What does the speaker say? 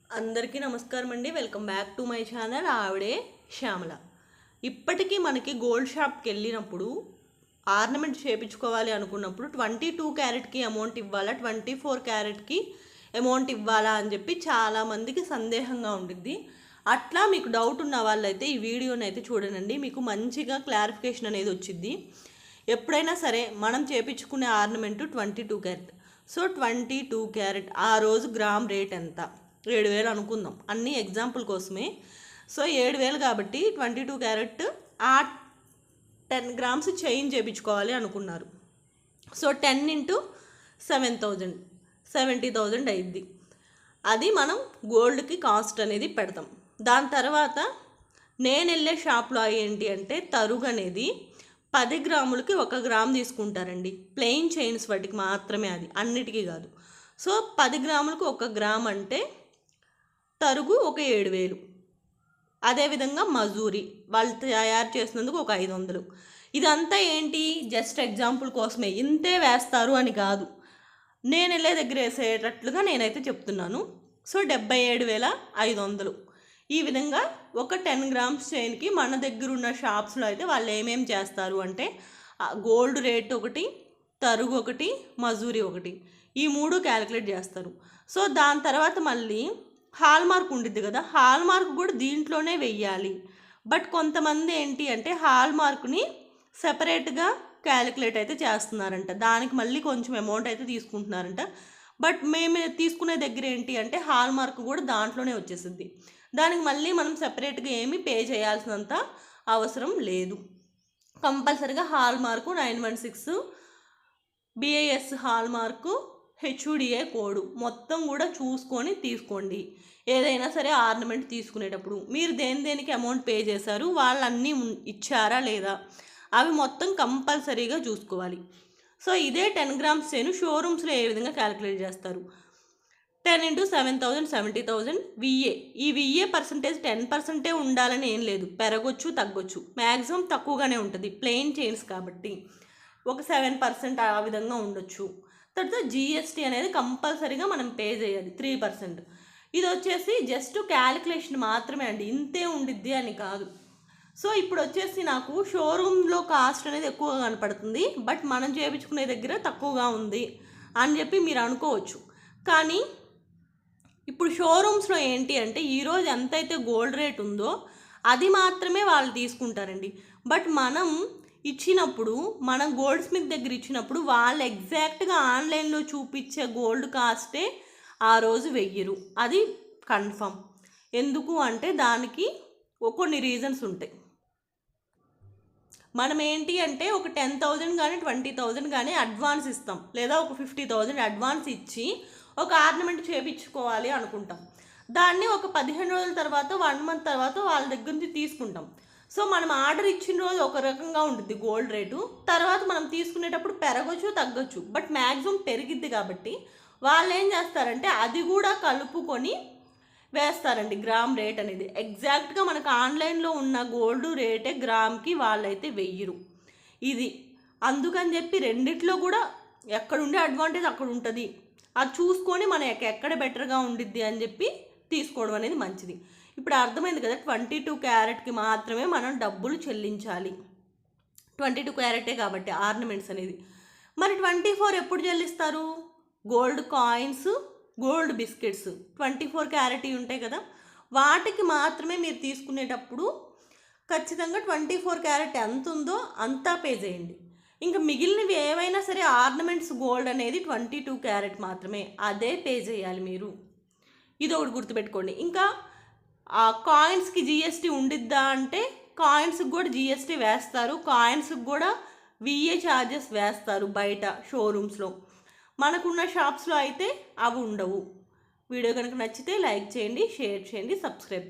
అందరికీ నమస్కారం అండి. Welcome back to my channel. ఆవిడే శ్యామల. ఇప్పటికీ మనకి గోల్డ్ షాప్కి వెళ్ళినప్పుడు ఆర్నమెంట్ చేయించుకోవాలి అనుకున్నప్పుడు 22 క్యారెట్కి అమౌంట్ ఇవ్వాలా, 24 క్యారెట్కి అమౌంట్ ఇవ్వాలా అని చెప్పి చాలామందికి సందేహంగా ఉంటుంది. అట్లా మీకు డౌట్ ఉన్న వాళ్ళైతే ఈ వీడియోని అయితే చూడండి. మీకు మంచిగా క్లారిఫికేషన్ అనేది వచ్చింది. ఎప్పుడైనా సరే మనం చేయించుకునే ఆర్నమెంట్ 22 క్యారెట్. సో 22 క్యారెట్ ఆ రోజు గ్రామ్ రేట్ ఎంత? 7,000 అనుకుందాం, అన్ని ఎగ్జాంపుల్ కోసమే. సో 7,000 కాబట్టి 22 క్యారెట్ ఆ 10 గ్రామ్స్ చైన్ చేయించుకోవాలి అనుకున్నారు. సో 10 ఇంటూ 7,000 70,000 అయింది. అది మనం గోల్డ్కి కాస్ట్ అనేది పెడతాం. దాని తర్వాత నేను వెళ్ళే షాప్లో ఏంటి అంటే తరుగు అనేది 10 గ్రాములకి 1 గ్రామ్ తీసుకుంటారండి. ప్లెయిన్ చైన్స్ వాటికి మాత్రమే, అది అన్నిటికీ కాదు. సో 10 గ్రాములకు 1 గ్రామ్ అంటే తరుగు ఒక 7,000. అదేవిధంగా మజూరి వాళ్ళు తయారు చేసినందుకు ఒక 500. ఇదంతా ఏంటి, జస్ట్ ఎగ్జాంపుల్ కోసమే, ఇంతే వేస్తారు అని కాదు, నేను వెళ్ళే దగ్గర వేసేటట్లుగా నేనైతే చెప్తున్నాను. సో 77,500. ఈ విధంగా ఒక 10 గ్రామ్స్ చైన్కి మన దగ్గర ఉన్న షాప్స్లో అయితే వాళ్ళు ఏమేమి చేస్తారు అంటే గోల్డ్ రేట్ ఒకటి, తరుగు ఒకటి, మజూరి ఒకటి, ఈ 3 క్యాలిక్యులేట్ చేస్తారు. సో దాని తర్వాత మళ్ళీ హాల్ మార్క్ ఉండిద్ది కదా, హాల్ మార్క్ కూడా దీంట్లోనే వెయ్యాలి. బట్ కొంతమంది ఏంటి అంటే హాల్ మార్క్ని సెపరేట్గా క్యాలిక్యులేట్ అయితే చేస్తున్నారంట, దానికి మళ్ళీ కొంచెం అమౌంట్ అయితే తీసుకుంటున్నారంట. బట్ మేము తీసుకునే దగ్గర ఏంటి అంటే హాల్ మార్క్ కూడా దాంట్లోనే వచ్చేసింది. దానికి మళ్ళీ మనం సెపరేట్గా ఏమీ పే చేయాల్సినంత అవసరం లేదు. కంపల్సరీగా hall mark 916 BIS hall mark HUDA code మొత్తం కూడా చూసుకొని తీసుకోండి. ఏదైనా సరే ఆర్నమెంట్ తీసుకునేటప్పుడు మీరు దేనికి అమౌంట్ పే చేశారు, వాళ్ళు అన్నీ ఇచ్చారా లేదా, అవి మొత్తం కంపల్సరీగా చూసుకోవాలి. సో ఇదే 10 గ్రామ్స్ చైన్ షోరూమ్స్లో ఏ విధంగా క్యాలిక్యులేట్ చేస్తారు, 10 ఇంటూ 7,000 70,000 VA. ఈ VA పర్సంటేజ్ 10% ఉండాలని ఏం లేదు, పెరగొచ్చు తగ్గొచ్చు, మ్యాక్సిమం తక్కువగానే ఉంటుంది ప్లెయిన్ చైన్స్ కాబట్టి. ఒక 7% ఆ విధంగా ఉండొచ్చు. తర్వాత GST అనేది కంపల్సరీగా మనం పే చేయాలి 3%. ఇది వచ్చేసి జస్ట్ క్యాలిక్యులేషన్ మాత్రమే అండి, ఇంతే ఉండిద్ది అని కాదు. సో ఇప్పుడు వచ్చేసి నాకు షోరూంలో కాస్ట్ అనేది ఎక్కువగా కనపడుతుంది, బట్ మనం చేయించుకునే దగ్గర తక్కువగా ఉంది అని చెప్పి మీరు అనుకోవచ్చు. కానీ ఇప్పుడు షోరూమ్స్లో ఏంటి అంటే ఈరోజు ఎంతైతే గోల్డ్ రేట్ ఉందో అది మాత్రమే వాళ్ళు తీసుకుంటారండి. బట్ మనం ఇచ్చినప్పుడు, మనం గోల్డ్ స్మిత్ దగ్గర ఇచ్చినప్పుడు వాళ్ళు ఎగ్జాక్ట్గా ఆన్లైన్లో చూపించే గోల్డ్ కాస్టే ఆ రోజు వెయ్యరు, అది కన్ఫర్మ్. ఎందుకు అంటే దానికి కొన్ని రీజన్స్ ఉంటాయి. మనం ఏంటి అంటే ఒక 10,000 కానీ 20,000 కానీ అడ్వాన్స్ ఇస్తాం, లేదా ఒక 50,000 అడ్వాన్స్ ఇచ్చి ఒక ఆర్నమెంట్ చేయించుకోవాలి అనుకుంటాం. దాన్ని ఒక 15 రోజుల తర్వాత 1 మంత్ తర్వాత వాళ్ళ దగ్గర నుంచి తీసుకుంటాం. సో మనం ఆర్డర్ ఇచ్చిన రోజు ఒక రకంగా ఉంటుంది గోల్డ్ రేటు, తర్వాత మనం తీసుకునేటప్పుడు పెరగచ్చు తగ్గొచ్చు, బట్ మ్యాక్సిమం పెరిగిద్ది. కాబట్టి వాళ్ళు ఏం చేస్తారంటే అది కూడా కలుపుకొని వేస్తారండి గ్రామ్ రేట్ అనేది. ఎగ్జాక్ట్గా మనకు ఆన్లైన్లో ఉన్న గోల్డ్ రేటే గ్రామ్కి వాళ్ళైతే వెయ్యరు. ఇది అందుకని చెప్పి రెండిట్లో కూడా ఎక్కడుండే అడ్వాంటేజ్ అక్కడ ఉంటుంది, అది చూసుకొని మనకి ఎక్కడ బెటర్గా ఉండిద్ది అని చెప్పి తీసుకోవడం అనేది మంచిది. ఇప్పుడు అర్థమైంది కదా, 22 క్యారెట్కి మాత్రమే మనం డబ్బులు చెల్లించాలి. 22 క్యారెటే కాబట్టి ఆర్నమెంట్స్ అనేది. మరి 24 ఎప్పుడు చెల్లిస్తారు? Gold coins, gold biscuits 24 carrot ఉంటాయి కదా, వాటికి మాత్రమే మీరు తీసుకునేటప్పుడు ఖచ్చితంగా 24 క్యారెట్ ఎంత ఉందో అంతా పే చేయండి. ఇంకా మిగిలినవి ఏవైనా సరే ఆర్నమెంట్స్ గోల్డ్ అనేది 22 క్యారెట్ మాత్రమే, అదే పే చేయాలి మీరు. ఇది ఒకటి గుర్తుపెట్టుకోండి. ఇంకా ఆ కాయిన్స్కి GST ఉండిద్దా అంటే కాయిన్స్కి కూడా GST వేస్తారు, కాయిన్స్కి కూడా VA ఛార్జెస్ వేస్తారు బయట షోరూమ్స్లో. మనకున్న షాప్స్లో అయితే అవి ఉండవు. వీడియో కనుక నచ్చితే లైక్ చేయండి, షేర్ చేయండి, సబ్స్క్రైబ్